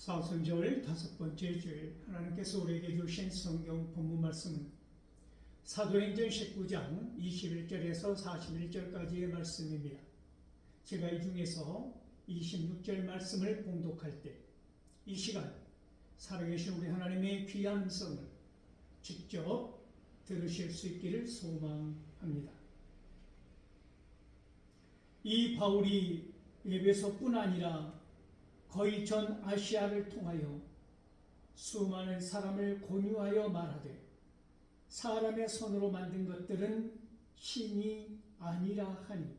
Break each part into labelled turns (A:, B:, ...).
A: 사순절 다섯 번째 주일 하나님께서 우리에게 주신 성경 본문 말씀은 사도행전 19장 21절에서 41절까지의 말씀입니다. 제가 이 중에서 26절 말씀을 봉독할 때 이 시간 살아계신 우리 하나님의 귀한 음성을 직접 들으실 수 있기를 소망합니다. 이 바울이 에베소뿐 아니라 거의 전 아시아를 통하여 수많은 사람을 권유하여 말하되 사람의 손으로 만든 것들은 신이 아니라 하니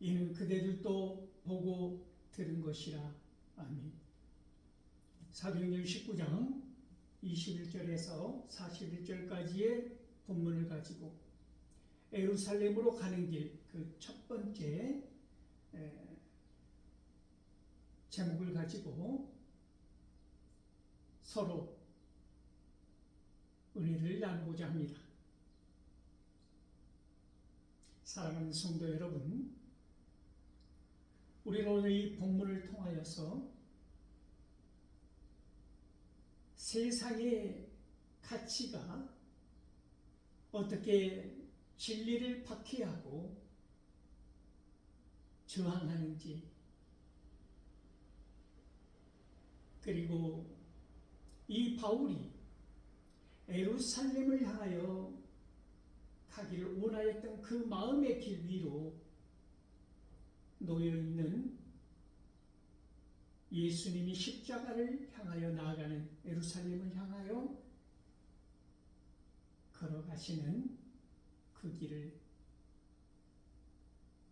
A: 이는 그대들도 보고 들은 것이라. 아멘. 사도행전 19장 21절에서 41절까지의 본문을 가지고 예루살렘으로 가는 길 그 첫 번째 제목을 가지고 서로 은혜를 나누고자 합니다. 사랑하는 성도 여러분, 우리는 오늘 이 본문을 통하여서 세상의 가치가 어떻게 진리를 박해하고 저항하는지, 그리고 이 바울이 예루살렘을 향하여 가기를 원하였던 그 마음의 길 위로 놓여있는 예수님이 십자가를 향하여 나아가는, 예루살렘을 향하여 걸어가시는 그 길을,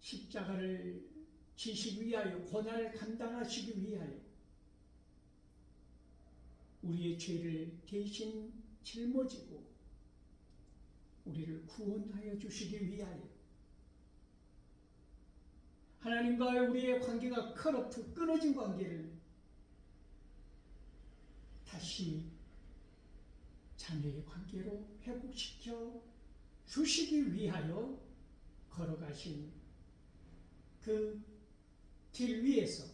A: 십자가를 지시기 위하여, 고난을 감당하시기 위하여 우리의 죄를 대신 짊어지고 우리를 구원하여 주시기 위하여, 하나님과의 우리의 관계가 끊어진 관계를 다시 자녀의 관계로 회복시켜 주시기 위하여 걸어가신 그 길 위에서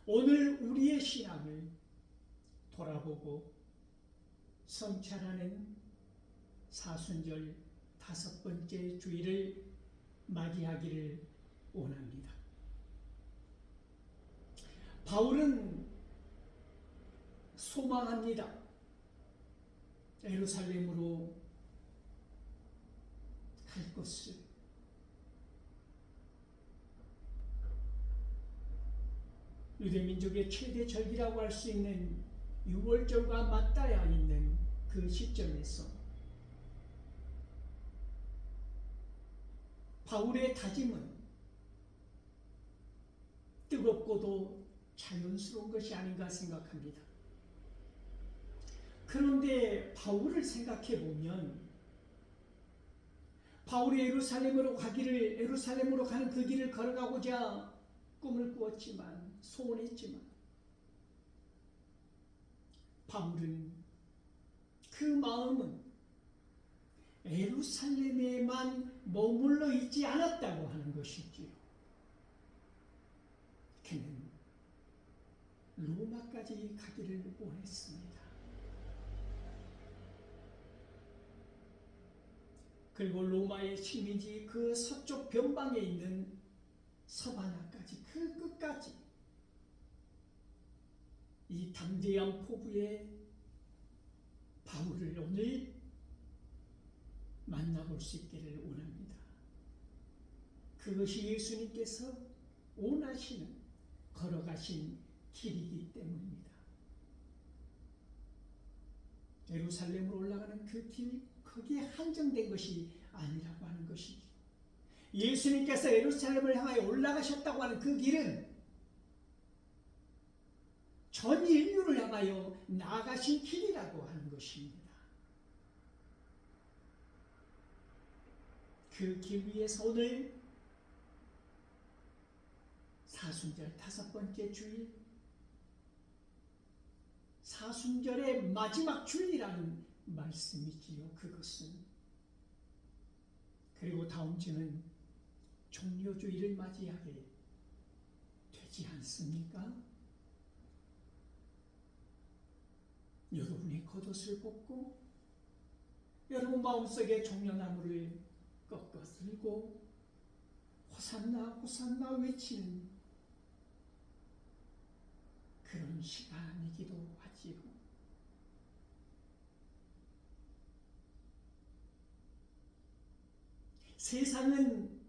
A: 오늘 우리의 신앙을 돌아보고 성찰하는 사순절 다섯 번째 주일을 맞이하기를 원합니다. 바울은 소망합니다. 예루살렘으로 갈 것을. 유대민족의 최대 절기라고 할 수 있는 유월절과 맞닿아 있는 그 시점에서 바울의 다짐은 뜨겁고도 자연스러운 것이 아닌가 생각합니다. 그런데 바울을 생각해 보면 바울이 예루살렘으로 가는 그 길을 걸어가고자 꿈을 꾸었지만, 소원했지만, 바울은 그 마음은 예루살렘에만 머물러 있지 않았다고 하는 것이지요. 그는 로마까지 가기를 원했습니다. 그리고 로마의 식민지 그 서쪽 변방에 있는 서바나까지, 그 끝까지 이 담대한 포부의 바울을 오늘 만나볼 수 있기를 원합니다. 그것이 예수님께서 원하시는, 걸어가신 길이기 때문입니다. 예루살렘으로 올라가는 그 길, 거기에 한정된 것이 아니라고 하는 것이죠. 예수님께서 예루살렘을 향하여 올라가셨다고 하는 그 길은 전 인류를 향하여 나아가신 길이라고 하는 것입니다. 그 길 위에서 오늘 사순절 다섯 번째 주일, 사순절의 마지막 주일이라는 말씀이지요. 그것은. 그리고 다음 주는 종료주일을 맞이하게 되지 않습니까? 여러분이 겉옷을 벗고 여러분 마음속에 종려나무를 꺾어 들고 호산나 호산나 외치는 그런 시간이기도 하지요. 세상은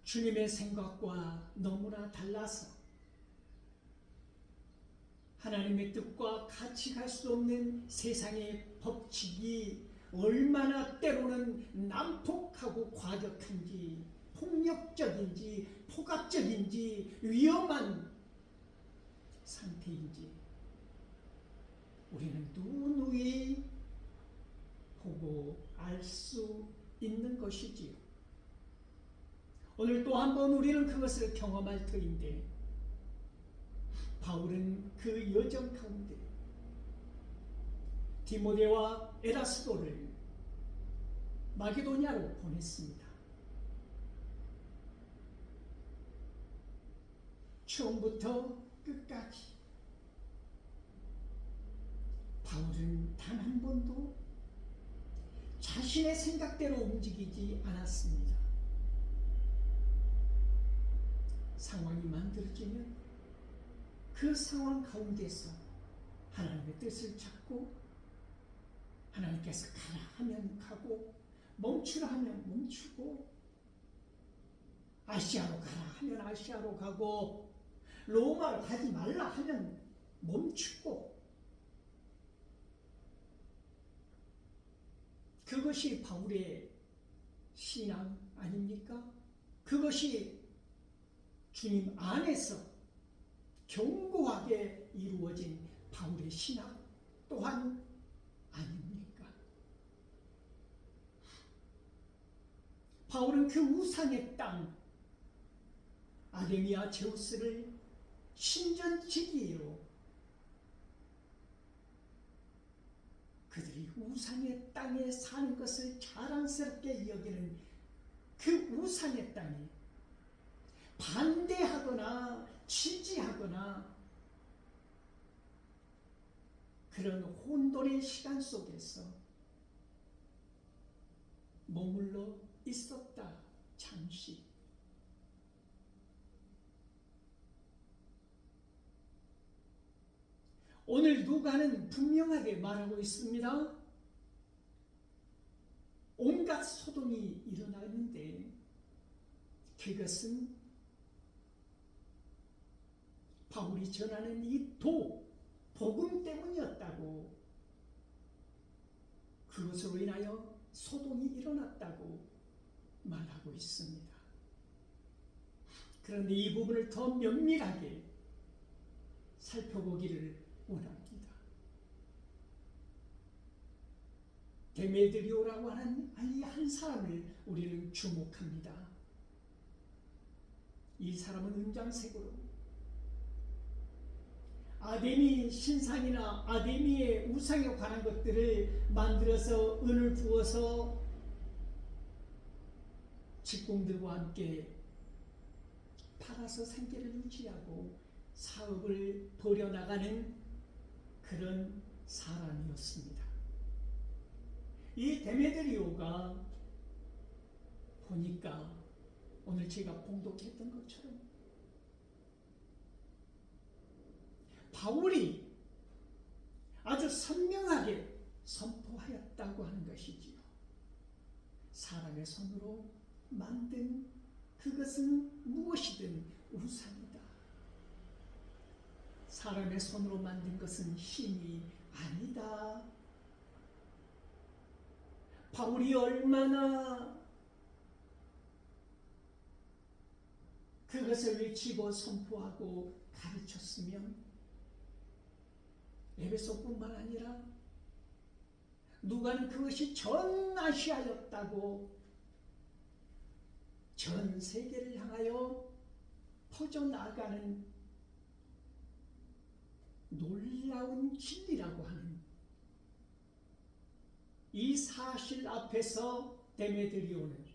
A: 주님의 생각과 너무나 달라서 하나님의 뜻과 같이 갈 수 없는 세상의 법칙이 얼마나 때로는 난폭하고 과격한지, 폭력적인지, 폭압적인지, 위험한 상태인지 우리는 누누이 보고 알 수 있는 것이지요. 오늘 또 한 번 우리는 그것을 경험할 터인데, 바울은 그 여정 가운데 디모데와 에라스도를 마게도냐로 보냈습니다. 처음부터 끝까지 바울은 단 한 번도 자신의 생각대로 움직이지 않았습니다. 상황이 만들어지면 그 상황 가운데서 하나님의 뜻을 찾고, 하나님께서 가라 하면 가고, 멈추라 하면 멈추고, 아시아로 가라 하면 아시아로 가고, 로마로 가지 말라 하면 멈추고, 그것이 바울의 신앙 아닙니까? 그것이 주님 안에서 견고하게 이루어진 바울의 신앙 또한 아닙니까? 바울은 그 우상의 땅 아데미아 제우스를 신전지기로, 그들이 우상의 땅에 사는 것을 자랑스럽게 여기는 그 우상의 땅에 반대하거나 지지하거나 그런 혼돈의 시간 속에서 머물러 있었다. 잠시. 오늘 누가는 분명하게 말하고 있습니다. 온갖 소동이 일어나는데 그것은 바울이 전하는 이 복음 때문이었다고, 그것으로 인하여 소동이 일어났다고 말하고 있습니다. 그런데 이 부분을 더 면밀하게 살펴보기를 원합니다. 데메드리오라고 하는 이 한 사람을 우리는 주목합니다. 이 사람은 은장색으로 아데미 신상이나 아데미의 우상에 관한 것들을 만들어서 은을 부어서 직공들과 함께 팔아서 생계를 유지하고 사업을 벌여나가는 그런 사람이었습니다. 이 데메드리오가 보니까 오늘 제가 봉독했던 것처럼 바울이 아주 선명하게 선포하였다고 하는 것이지요. 사람의 손으로 만든 그것은 무엇이든 우상이다. 사람의 손으로 만든 것은 힘이 아니다. 바울이 얼마나 그것을 외치고 선포하고 가르쳤으면 에베소뿐만 아니라 누가는 그것이 전 아시아였다고, 전 세계를 향하여 퍼져나가는 놀라운 진리라고 하는 이 사실 앞에서 데메드리오는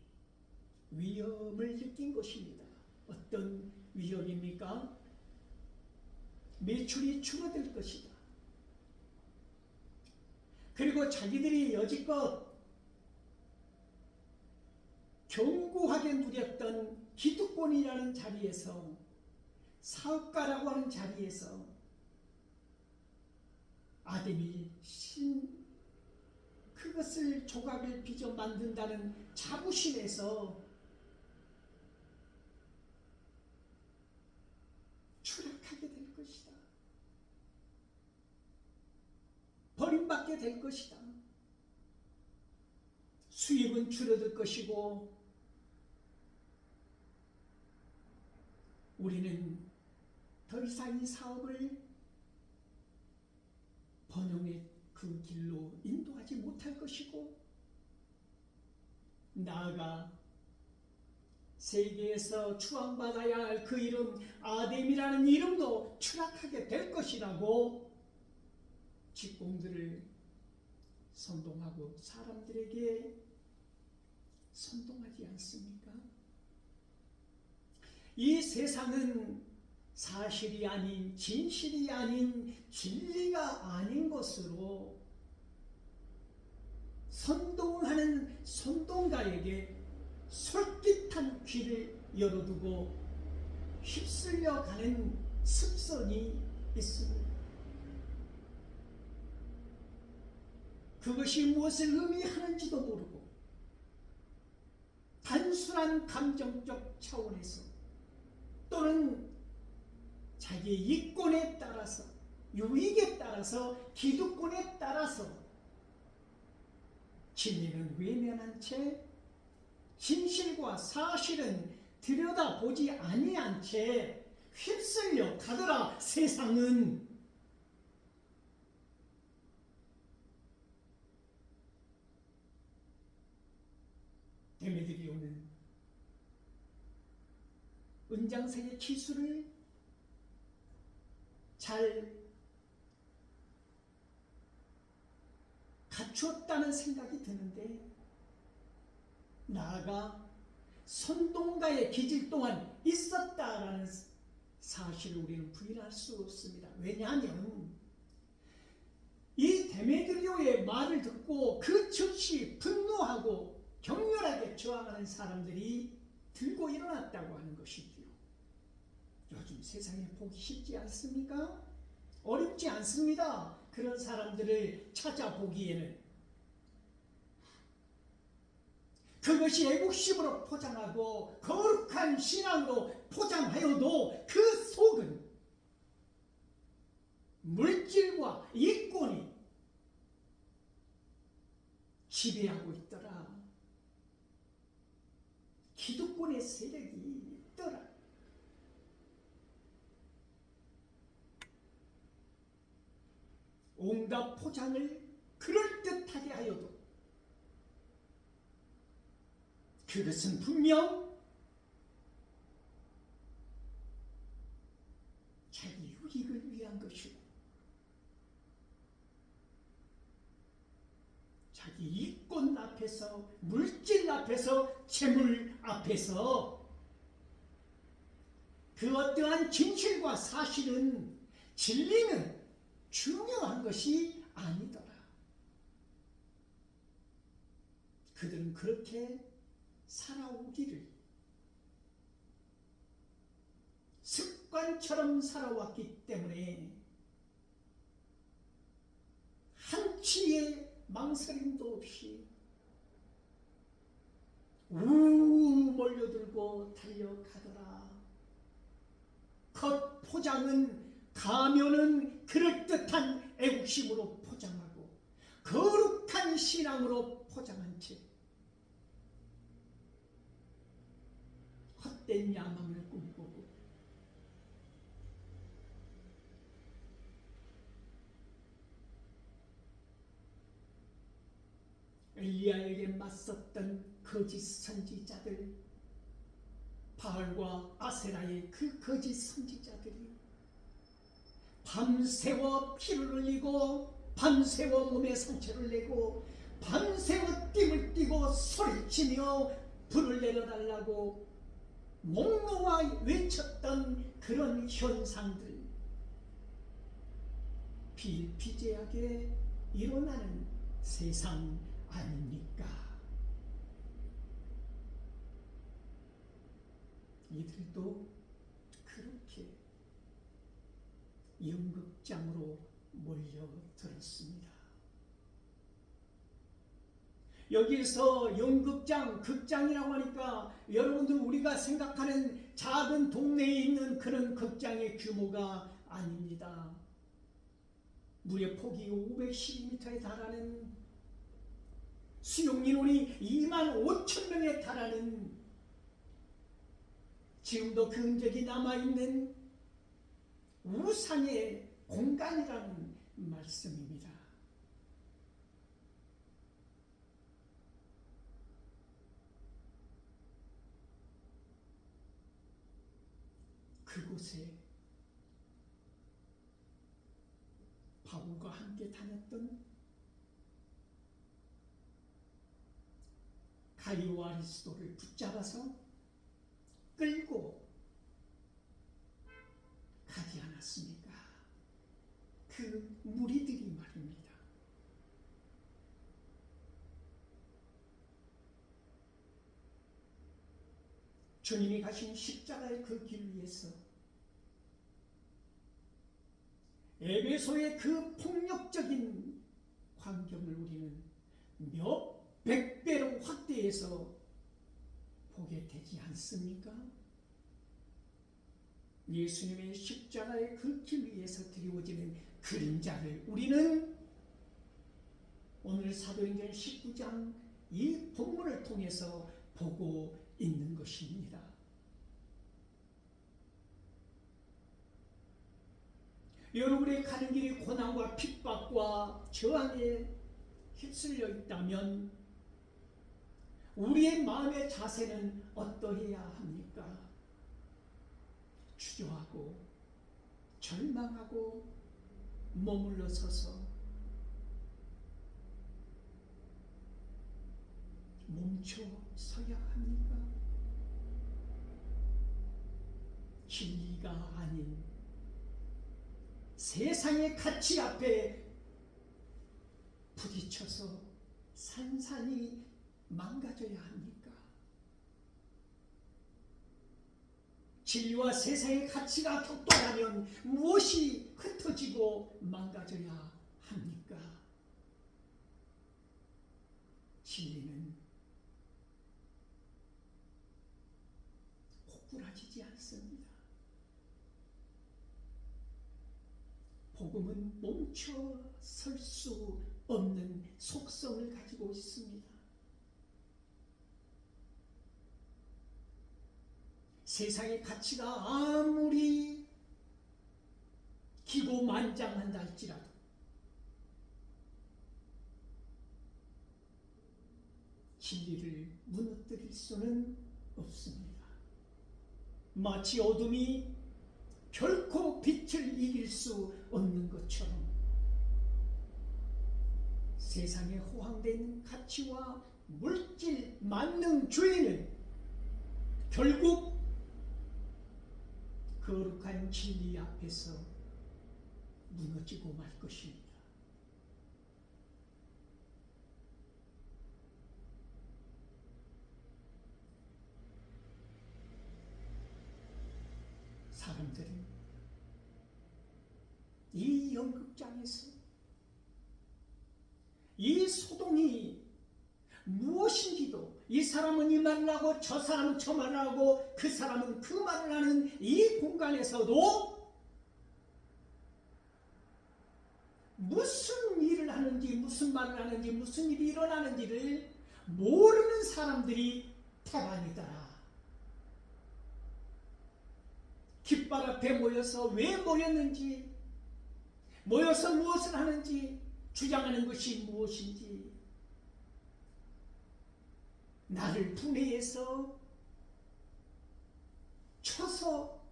A: 위험을 느낀 것입니다. 어떤 위험입니까? 매출이 줄어들 것이다. 그리고 자기들이 여지껏 견고하게 누렸던 기득권이라는 자리에서, 사업가라고 하는 자리에서 아담이 그것을 조각을 빚어 만든다는 자부심에서 추락하게 될 것이다. 버림받게 될 것이다. 수입은 줄어들 것이고 우리는 더 이상 이 사업을 번영의 그 길로 인도하지 못할 것이고, 나아가 세계에서 추앙받아야 할 그 이름 아담이라는 이름도 추락하게 될 것이라고 직공들을 선동하고 사람들에게 선동하지 않습니까? 이 세상은 사실이 아닌, 진실이 아닌, 진리가 아닌 것으로 선동하는 선동가에게 솔깃한 귀를 열어두고 휩쓸려가는 습성이 있습니다. 그것이 무엇을 의미하는지도 모르고 단순한 감정적 차원에서 또는 자기의 이권에 따라서, 유익에 따라서, 기득권에 따라서 진리는 외면한 채, 진실과 사실은 들여다보지 아니한 채 휩쓸려 가더라. 세상은 데메드리오는 은장색의 기술을 잘 갖추었다는 생각이 드는데, 나아가 선동가의 기질 또한 있었다라는 사실을 우리는 부인할 수 없습니다. 왜냐하면 이 데메드리오의 말을 듣고 그 즉시 분노하고 격렬하게 저항하는 사람들이 들고 일어났다고 하는 것이지요. 요즘 세상에 보기 쉽지 않습니까? 어렵지 않습니다. 그런 사람들을 찾아보기에는. 그것이 애국심으로 포장하고 거룩한 신앙으로 포장하여도 그 속은 물질과 이권이 지배하고 있더라. 기득권의 세력이 있더라. 온갖 포장을 그럴듯하게 하여도 그것은 분명 자기 유익을 위한 것이고 자기 이권 앞에서, 물질 앞에서, 재물 앞에서 그 어떠한 진실과 사실은, 진리는 중요한 것이 아니더라. 그들은 그렇게 살아오기를, 습관처럼 살아왔기 때문에 한치의 망설임도 없이 우우 몰려들고 달려가더라. 겉 포장은, 가면은 그럴듯한 애국심으로 포장하고 거룩한 신앙으로 포장한 채 헛된 야망을 꿈꾸고 엘리야에게 맞섰던 거짓 선지자들, 바알과 아세라의 그 거짓 선지자들이 밤새워 피를 흘리고, 밤새워 몸에 상처를 내고, 밤새워 띠을 띠고 소리치며 불을 내려달라고 목놓아 외쳤던 그런 현상들, 비일비재하게 일어나는 세상 아닙니까? 이들도 그렇게 연극장으로 몰려들었습니다. 여기서 연극장, 극장이라고 하니까 여러분들 우리가 생각하는 작은 동네에 있는 그런 극장의 규모가 아닙니다. 무려 폭이 512m에 달하는, 수용 인원이 25,000명에 달하는, 지금도 그 흔적이 남아있는 우상의 공간이라는 말씀입니다. 그곳에 바울과 함께 다녔던 가이오 아리스도를 붙잡아서 끌고 가지 않았습니까? 그 무리들이 말입니다. 주님이 가신 십자가의 그 길 위에서 에베소의 그 폭력적인 광경을 우리는 몇백 배로 확대해서 보게 되지 않습니까? 예수님의 십자가의 그 길 위에서 드리워지는 그림자를 우리는 오늘 사도행전 19장 이 본문을 통해서 보고 있는 것입니다. 여러분의 가는 길이 고난과 핍박과 저항에 휩쓸려 있다면 우리의 마음의 자세는 어떠해야 합니까? 주저하고 절망하고 머물러 서서 멈춰 서야 합니까? 진리가 아닌 세상의 가치 앞에 부딪혀서 산산이 망가져야 합니까? 진리와 세상의 가치가 격돌하면 무엇이 흩어지고 망가져야 합니까? 진리는 고꾸라지지 않습니다. 복음은 멈춰 설 수 없는 속성을 가지고 있습니다. 세상의 가치가 아무리 기고만장한다 할지라도 진리를 무너뜨릴 수는 없습니다. 마치 어둠이 결코 빛을 이길 수 없는 것처럼 세상에 호황된 가치와 물질 만능주의는 결국 거룩한 진리 앞에서 무너지고 말 것입니다. 사람들은 이 연극장에서 이 소동이 무엇인지도, 이 사람은 이 말을 하고 저 사람은 저 말을 하고 그 사람은 그 말을 하는 이 공간에서도 무슨 일을 하는지, 무슨 말을 하는지, 무슨 일이 일어나는지를 모르는 사람들이 태반이다. 깃발 앞에 모여서 왜 모였는지, 모여서 무엇을 하는지, 주장하는 것이 무엇인지, 나를 분해해서 쳐서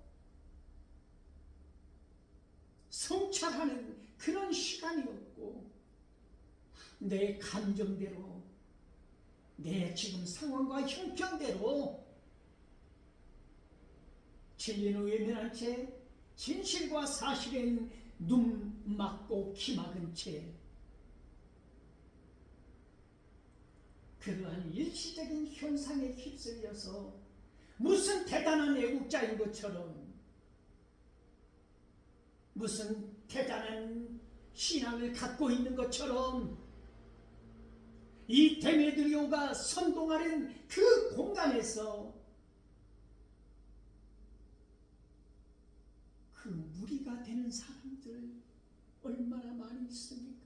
A: 성찰하는 그런 시간이었고, 내 감정대로, 내 지금 상황과 형편대로 진리는 외면한 채 진실과 사실엔 눈 막고 키 막은 채 그러한 일시적인 현상에 휩쓸려서 무슨 대단한 애국자인 것처럼, 무슨 대단한 신앙을 갖고 있는 것처럼 이 데메드리오가 선동하는 그 공간에서 그 무리가 되는 사람들 얼마나 많이 있습니까?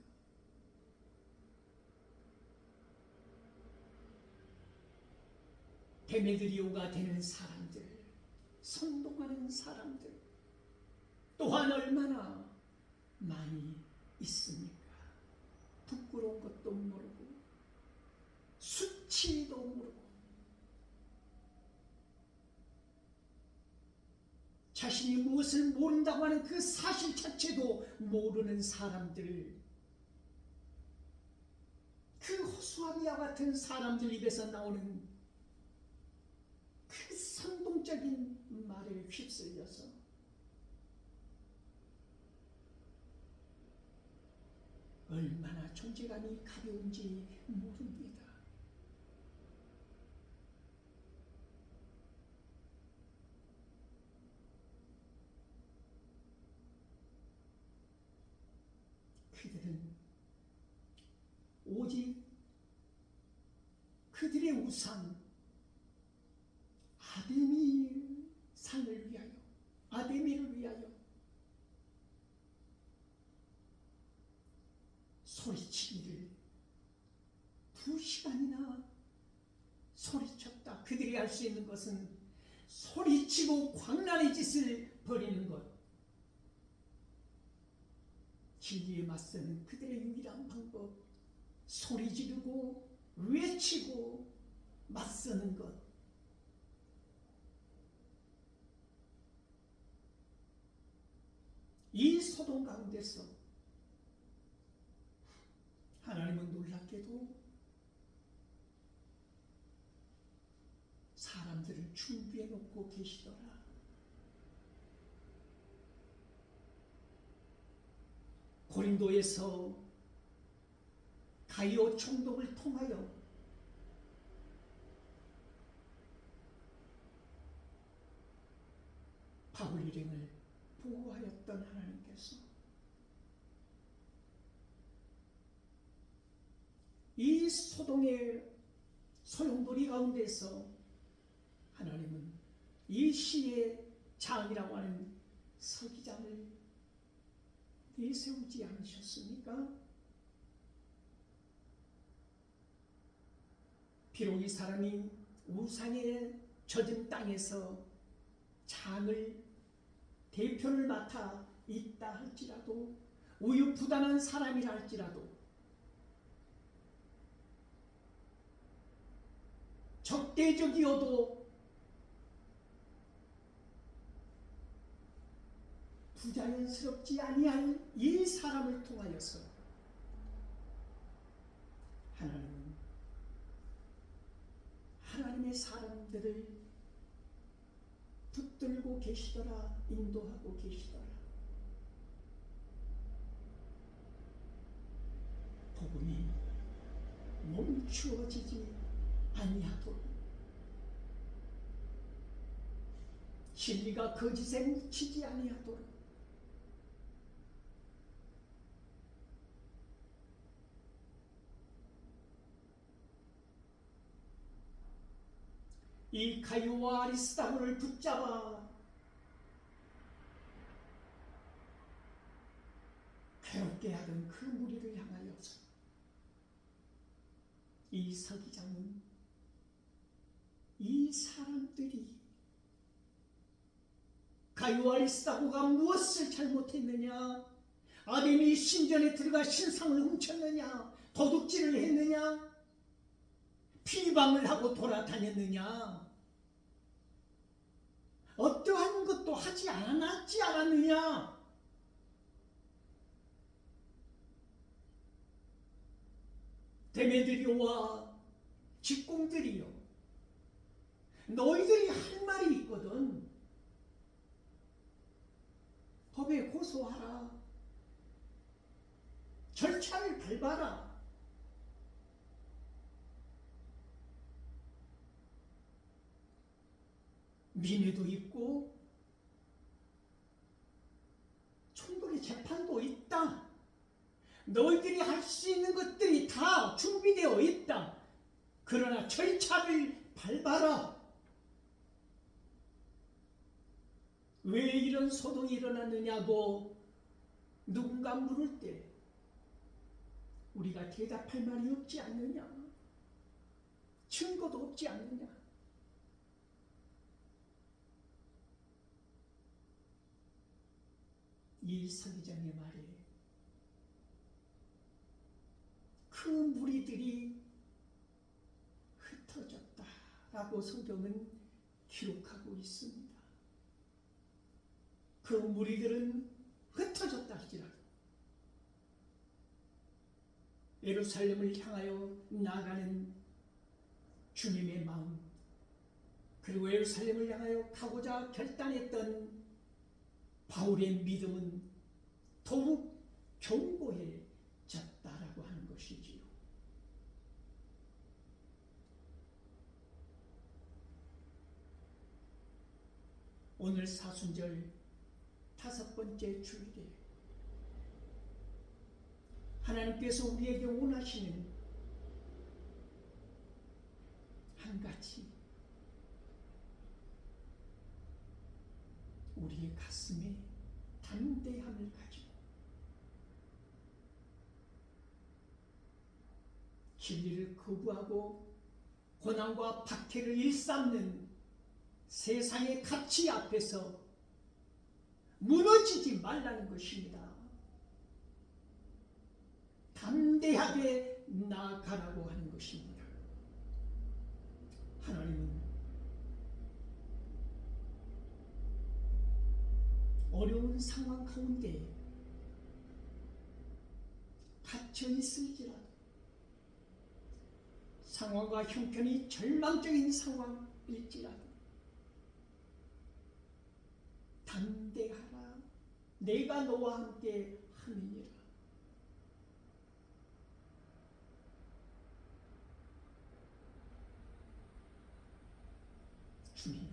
A: 데메드리오가 되는 사람들, 선동하는 사람들 또한 얼마나 많이 있습니까? 부끄러운 것도 모르고 수치도 모르고 자신이 무엇을 모른다고 하는 그 사실 자체도 모르는 사람들, 그 허수아비와 같은 사람들 입에서 나오는 그 선동적인 말에 휩쓸려서 얼마나 존재감이 가벼운지 모릅니다. 그들은 오직 그들의 우상 아데미상을 위하여, 아데미를 위하여 소리치기를 2시간이나 소리쳤다. 그들이 할 수 있는 것은 소리치고 광란의 짓을 벌이는 것. 진리에 맞서는 그들의 유일한 방법, 소리 지르고 외치고 맞서는 것. 이 소동 가운데서 하나님은 놀랍게도 사람들을 준비해 놓고 계시더라. 고린도에서 가이오 총독을 통하여 바울 일행을 보호하였던 하나님께서 이 소동의 소용돌이 가운데서 하나님은 이 시의 장이라고 하는 서기장을 내세우지 않으셨습니까? 비록 이 사람이 우상에 젖은 땅에서 장을 대표를 맡아 있다 할지라도, 우유부단한 사람이라 할지라도, 적대적이어도 부자연스럽지 아니한 이 사람을 통하여서 하나님은 하나님의 사람들을 붙들고 계시더라, 인도하고 계시더라. 복음이 멈추어지지 아니하도록, 진리가 거짓에 묻히지 아니하도록 이 가이오와 아리스다고를 붙잡아 괴롭게 하던 그 무리를 향하여서 이 서기장은 이 사람들이 가이오 아리스다고가 무엇을 잘못했느냐, 아데미 신전에 들어가 신상을 훔쳤느냐, 도둑질을 했느냐, 비방을 하고 돌아다녔느냐, 어떠한 것도 하지 않았느냐, 데메드리오와 직공들이요, 너희들이 할 말이 있거든. 법에 고소하라. 절차를 밟아라. 민회도 있고 총독의 재판도 있다. 너희들이 할 수 있는 것들이 다 준비되어 있다. 그러나 절차를 밟아라. 왜 이런 소동이 일어났느냐고 누군가 물을 때 우리가 대답할 말이 없지 않느냐? 증거도 없지 않느냐? 이 서기장의 말에 그 무리들이 흩어졌다라고 성경은 기록하고 있습니다. 그 무리들은 흩어졌다 할지라도 예루살렘을 향하여 나가는 주님의 마음, 그리고 예루살렘을 향하여 가고자 결단했던 바울의 믿음은 더욱 견고해졌다라고 하는 것이지요. 오늘 사순절 5번째 주일에 하나님께서 우리에게 원하시는 한 가지, 우리의 가슴에 담대함을 가지고 진리를 거부하고 고난과 박해를 일삼는 세상의 가치 앞에서 무너지지 말라는 것입니다. 담대하게 나아가라고 하는 것입니다. 하나님은 어려운 상황 가운데 갇혀 있을지라도, 상황과 형편이 절망적인 상황일지라도 담대하라, 내가 너와 함께 하느니라. 주님,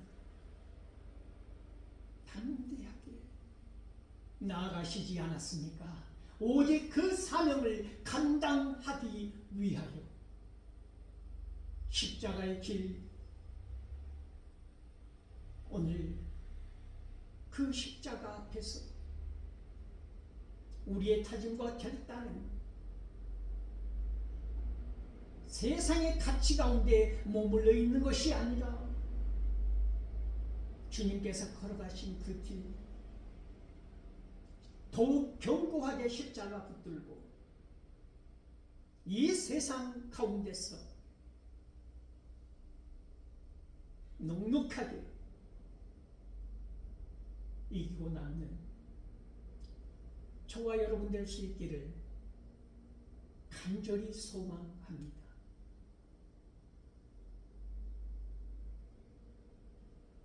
A: 담대하게 나아가시지 않았습니까? 오직 그 사명을 감당하기 위하여 십자가의 길, 오늘 그 십자가 앞에서 우리의 다짐과 결단은 세상의 가치 가운데 머물러 있는 것이 아니라 주님께서 걸어가신 그 길, 더욱 견고하게 십자가 붙들고 이 세상 가운데서 넉넉하게 이기고 남는 저와 여러분 될 수 있기를 간절히 소망합니다.